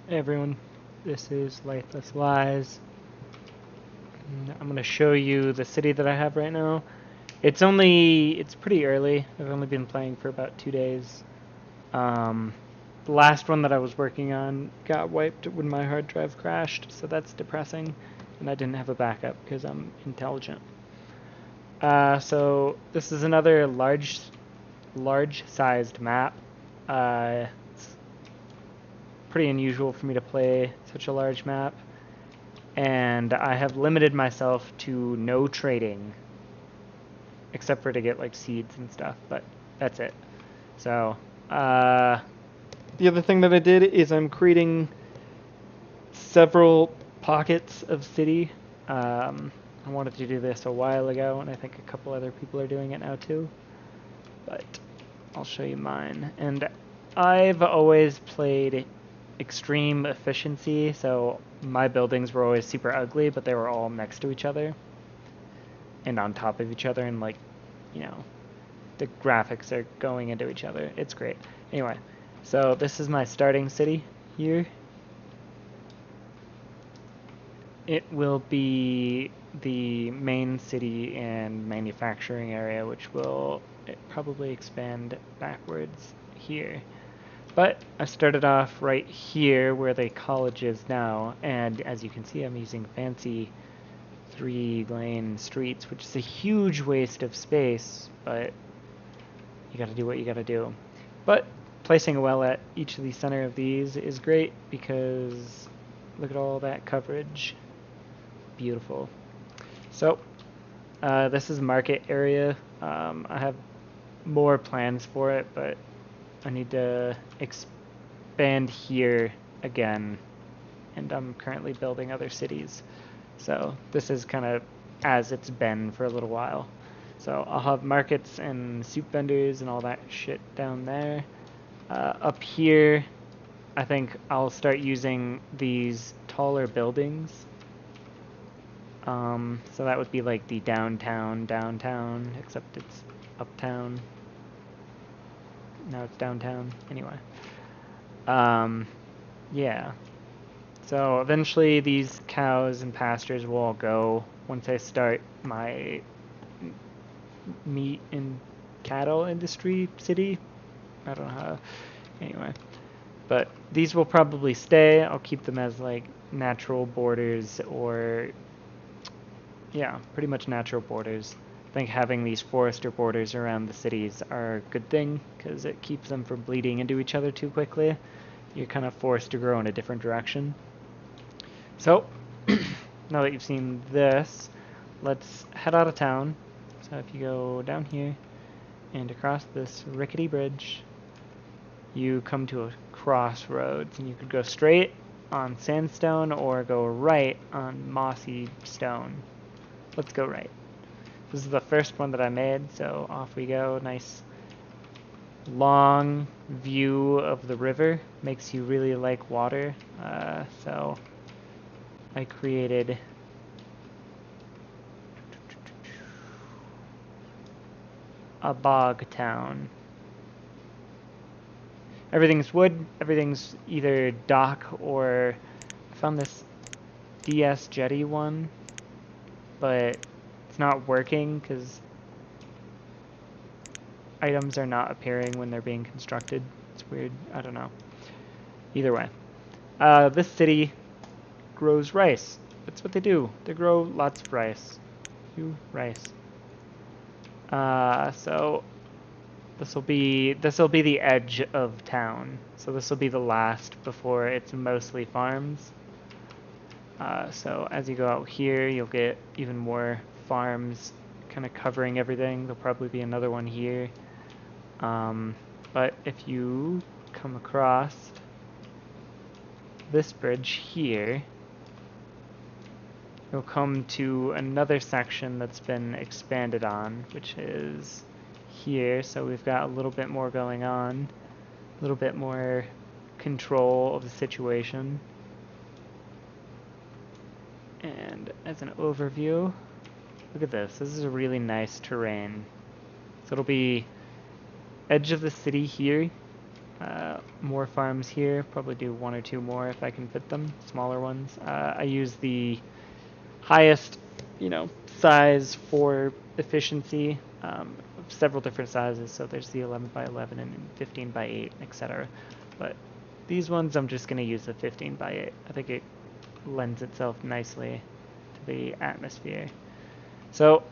Hey everyone, this is Lifeless Lies. And I'm going to show you the city that I have right now. It's pretty early. I've only been playing for about 2 days. Um, the last one that I was working on got wiped when my hard drive crashed, so that's depressing. And I didn't have a backup because I'm intelligent. So this is another large-sized map. It's pretty unusual for me to play such a large map. And I have limited myself to no trading, except for to get like seeds and stuff, but that's it. So, the other thing that I did is I'm creating several pockets of city. I wanted to do this a while ago, and I think a couple other people are doing it now too, but I'll show you mine. And I've always played extreme efficiency, so my buildings were always super ugly, but they were all next to each other and on top of each other, and like, you know, the graphics are going into each other. It's great. Anyway, so this is my starting city here. It will be the main city and manufacturing area, which will probably expand backwards here. But I started off right here where the college is now, and as you can see, I'm using fancy 3-lane streets, which is a huge waste of space, but you gotta do what you gotta do. But placing a well at each of the center of these is great because look at all that coverage. Beautiful. So, this is market area. I have more plans for it, but I need to expand here again, and I'm currently building other cities. So this is kind of as it's been for a little while. So I'll have markets and soup vendors and all that shit down there. Up here, I think I'll start using these taller buildings. So that would be like the downtown, except it's uptown. Now it's downtown. Anyway. Yeah. So eventually these cows and pastures will all go once I start my meat and cattle industry city. I don't know how. Anyway. But these will probably stay. I'll keep them as like natural borders or, yeah, pretty much natural borders. I think having these forester borders around the cities are a good thing because it keeps them from bleeding into each other too quickly. You're kind of forced to grow in a different direction. So, now that you've seen this, let's head out of town. So if you go down here and across this rickety bridge, you come to a crossroads, and you could go straight on sandstone or go right on mossy stone. Let's go right. This is the first one that I made, so off we go. Nice long view of the river. Makes you really like water. So I created a bog town. Everything's wood, everything's either dock or I found this DS jetty one, but it's not working because items are not appearing when they're being constructed. It's weird, I don't know. Either way. This city grows rice. That's what they do. They grow lots of rice. Rice. So this will be the edge of town. So this will be the last before it's mostly farms. So as you go out here, you'll get even more farms kind of covering everything. There'll probably be another one here. But if you come across this bridge here, you'll come to another section that's been expanded on, which is here. So we've got a little bit more going on, a little bit more control of the situation. And as an overview, look at this. This is a really nice terrain. So it'll be edge of the city here, more farms here. Probably do 1 or 2 more if I can fit them, smaller ones. I use the highest, size for efficiency. Several different sizes, so there's the 11 by 11 and 15 by 8, etc. But these ones I'm just going to use the 15 by 8. I think it lends itself nicely to the atmosphere. So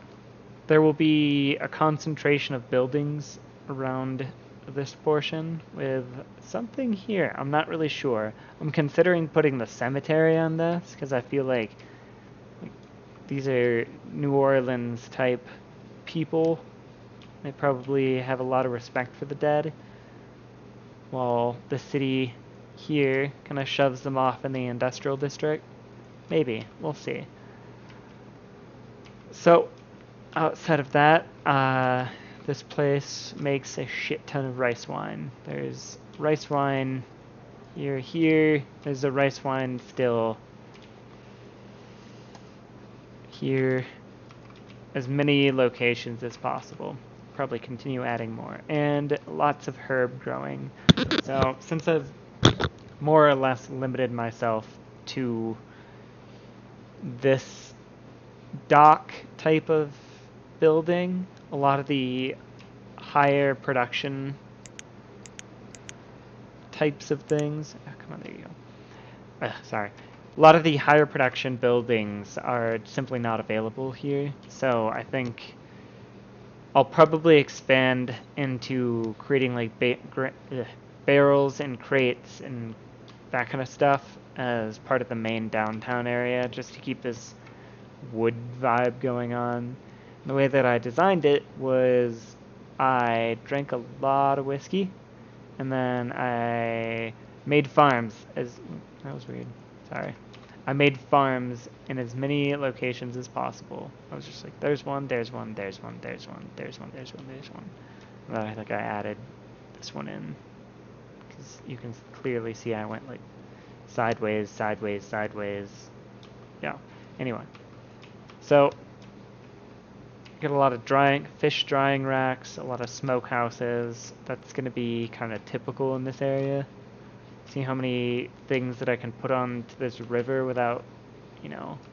there will be a concentration of buildings around this portion with something here. I'm not really sure. I'm considering putting the cemetery on this because I feel like these are New Orleans type people. They probably have a lot of respect for the dead, while the city here kind of shoves them off in the industrial district. Maybe. We'll see. So, outside of that, this place makes a shit ton of rice wine. There's rice wine here. There's a rice wine still here. As many locations as possible. Probably continue adding more. And lots of herb growing. So since I've more or less limited myself to this dock type of building, a lot of the higher production types of things. Oh, come on, there you go. Sorry. A lot of the higher production buildings are simply not available here, so I think I'll probably expand into creating like barrels and crates and that kind of stuff as part of the main downtown area, just to keep this wood vibe going on. The way that I designed it was I drank a lot of whiskey, and then I made farms that was weird. Sorry. I made farms in as many locations as possible. I was just like, there's one, there's one, there's one, there's one, there's one, there's one, there's one. And then I think I added this one in, because you can clearly see I went like sideways, sideways, sideways. Yeah. Anyway, so get a lot of fish drying racks, a lot of smokehouses. That's going to be kind of typical in this area. See how many things that I can put onto this river without,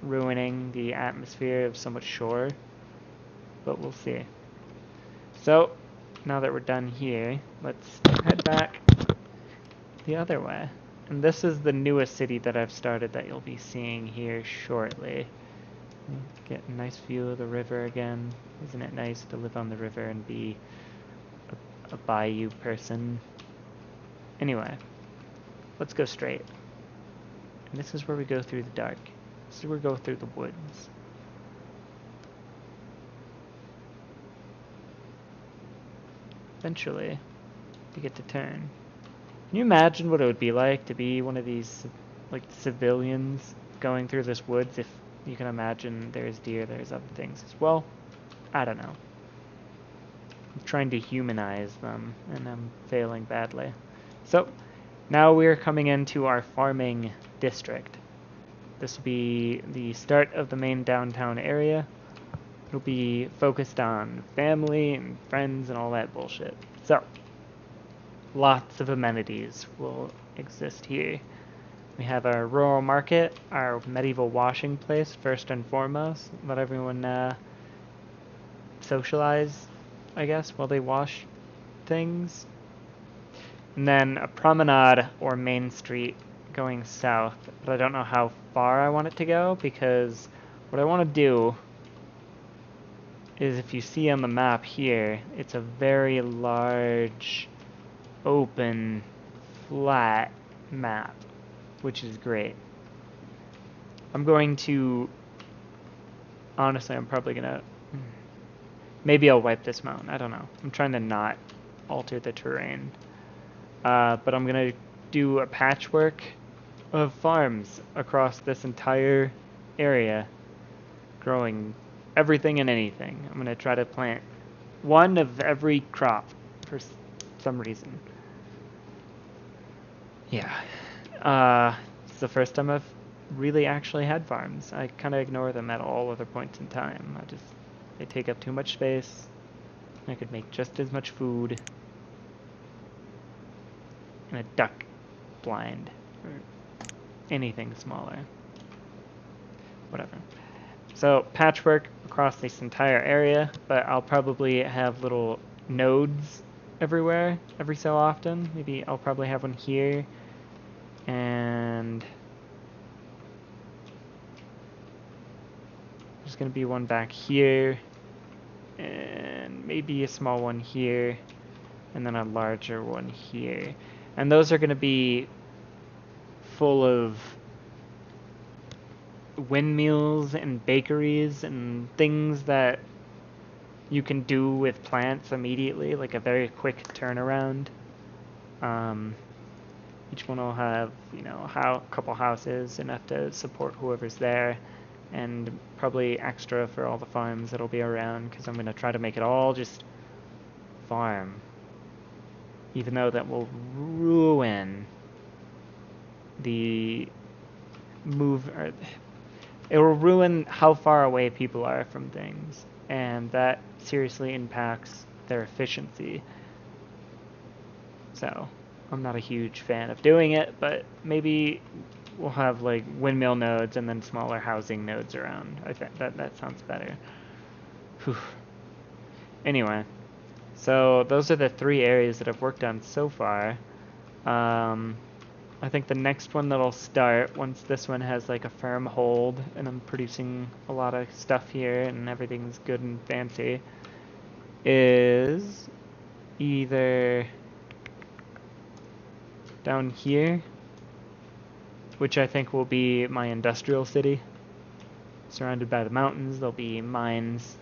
ruining the atmosphere of so much shore. But we'll see. So, now that we're done here, let's head back the other way. And this is the newest city that I've started that you'll be seeing here shortly. Get a nice view of the river again. Isn't it nice to live on the river and be a bayou person? Anyway. Let's go straight. And this is where we go through the dark. This is where we go through the woods. Eventually, we get to turn. Can you imagine what it would be like to be one of these, like, civilians going through this woods? If you can imagine there's deer, there's other things as well. I don't know. I'm trying to humanize them, and I'm failing badly. So, now we're coming into our farming district. This will be the start of the main downtown area. It'll be focused on family and friends and all that bullshit. So, lots of amenities will exist here. We have our rural market, our medieval washing place, first and foremost. Let everyone socialize, I guess, while they wash things. And then a promenade or main street going south, but I don't know how far I want it to go, because what I want to do is, if you see on the map here, it's a very large, open, flat map, which is great. I'm going to, honestly, I'm probably going to, maybe I'll wipe this mountain, I don't know. I'm trying to not alter the terrain. But I'm going to do a patchwork of farms across this entire area, growing everything and anything. I'm going to try to plant one of every crop for some reason. Yeah. It's the first time I've really actually had farms. I kind of ignore them at all other points in time. They take up too much space. I could make just as much food. and a duck blind, or anything smaller. Whatever. So patchwork across this entire area, but I'll probably have little nodes everywhere every so often. Maybe I'll probably have one here, and there's going to be one back here, and maybe a small one here, and then a larger one here. And those are going to be full of windmills and bakeries and things that you can do with plants immediately, like a very quick turnaround. Each one will have, a couple houses, enough to support whoever's there, and probably extra for all the farms that'll be around, because I'm going to try to make it all just farm. Even though that will ruin the it will ruin how far away people are from things, and that seriously impacts their efficiency. So I'm not a huge fan of doing it, but maybe we'll have like windmill nodes and then smaller housing nodes around. I think that sounds better. Whew. Anyway, so those are the 3 areas that I've worked on so far. I think the next one that'll start, once this one has like a firm hold and I'm producing a lot of stuff here and everything's good and fancy, is either down here, which I think will be my industrial city. Surrounded by the mountains, there'll be mines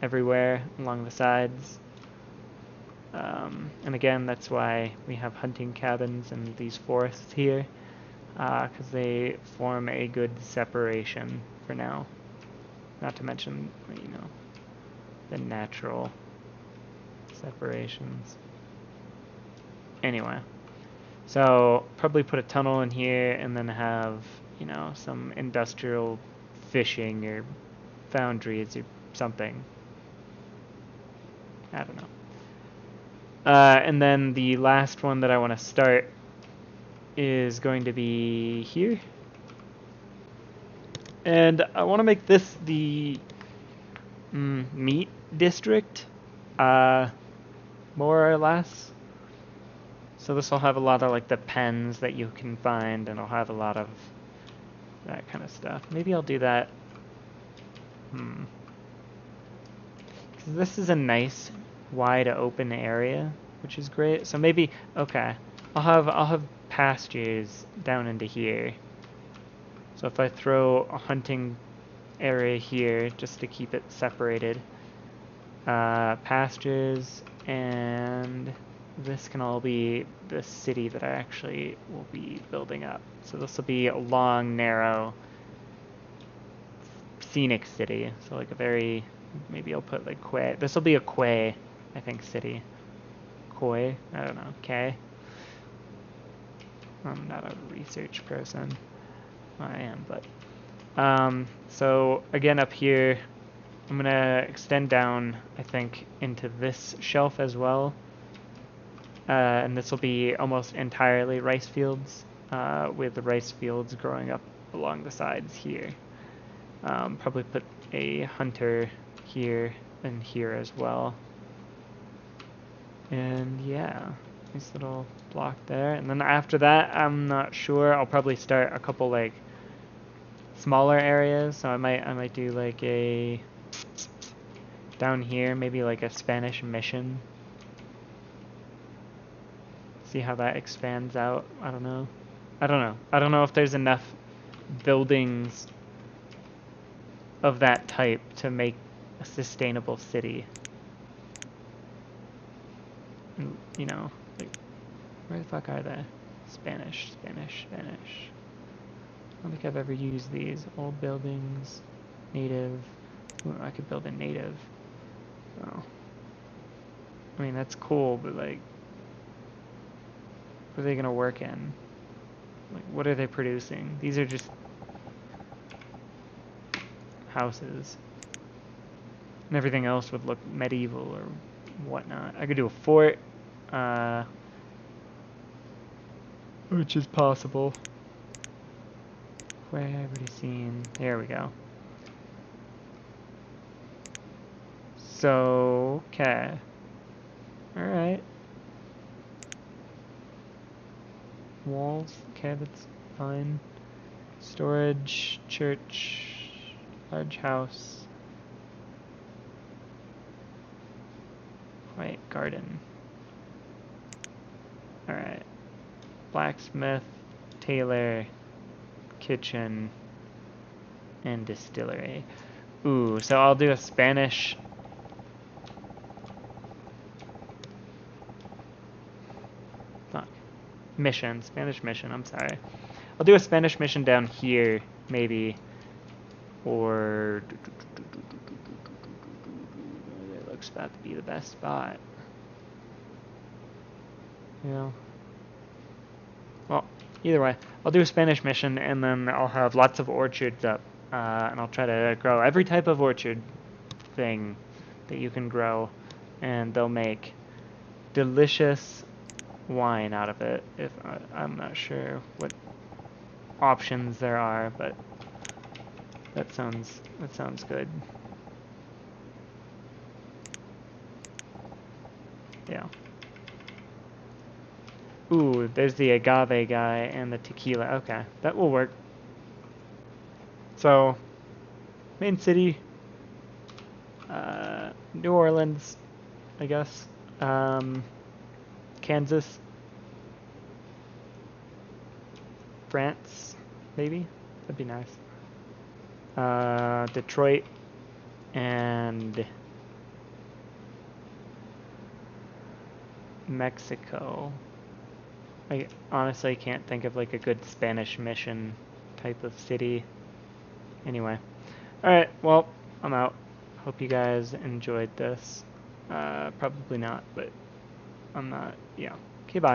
everywhere along the sides. And again, that's why we have hunting cabins and these forests here, because they form a good separation for now. Not to mention, the natural separations. Anyway, so probably put a tunnel in here and then have, some industrial fishing or foundries or something. I don't know. And then the last one that I want to start is going to be here. And I want to make this the meat district, more or less. So this will have a lot of like the pens that you can find, and I'll have a lot of that kind of stuff. Maybe I'll do that. Because this is a nice wide open area, which is great. So maybe, okay, I'll have pastures down into here. So if I throw a hunting area here just to keep it separated, pastures, and this can all be the city that I actually will be building up. So this will be a long, narrow, scenic city. So like a very, maybe I'll put like Quay. This will be a Quay, I think, city. Koi? I don't know. K? I'm not a research person. Well, I am, but... so, again, up here, I'm going to extend down, I think, into this shelf as well. And this will be almost entirely rice fields, with the rice fields growing up along the sides here. Probably put a hunter here and here as well. And yeah, nice little block there. And then after that, I'm not sure. I'll probably start a couple like smaller areas. So I might do like a down here, maybe like a Spanish mission. See how that expands out. I don't know. I don't know if there's enough buildings of that type to make a sustainable city. Like, where the fuck are they? Spanish. I don't think I've ever used these. Old buildings, native. Ooh, I could build a native. Oh. I mean, that's cool, but like, what are they gonna work in? Like, what are they producing? These are just houses. And everything else would look medieval or whatnot. I could do a fort. which is possible. Where have we seen? There we go. So, okay. Alright. Walls, okay, that's fine. Storage, church, large house. Quiet garden. Alright. Blacksmith, tailor, kitchen, and distillery. Ooh, so I'll do a Spanish. Fuck. Mission. Spanish mission, I'm sorry. I'll do a Spanish mission down here, maybe. Or. It looks about to be the best spot. You know? Well, either way, I'll do a Spanish mission, and then I'll have lots of orchards up. And I'll try to grow every type of orchard thing that you can grow, and they'll make delicious wine out of it. If I'm not sure what options there are, but that sounds good. Yeah. Ooh, there's the agave guy and the tequila. Okay, that will work. So, main city, New Orleans, I guess. Kansas, France, maybe. That'd be nice. Detroit, and Mexico. I honestly can't think of like a good Spanish mission type of city. Anyway. Alright, well, I'm out. Hope you guys enjoyed this. Probably not, but I'm not, yeah. Okay, bye.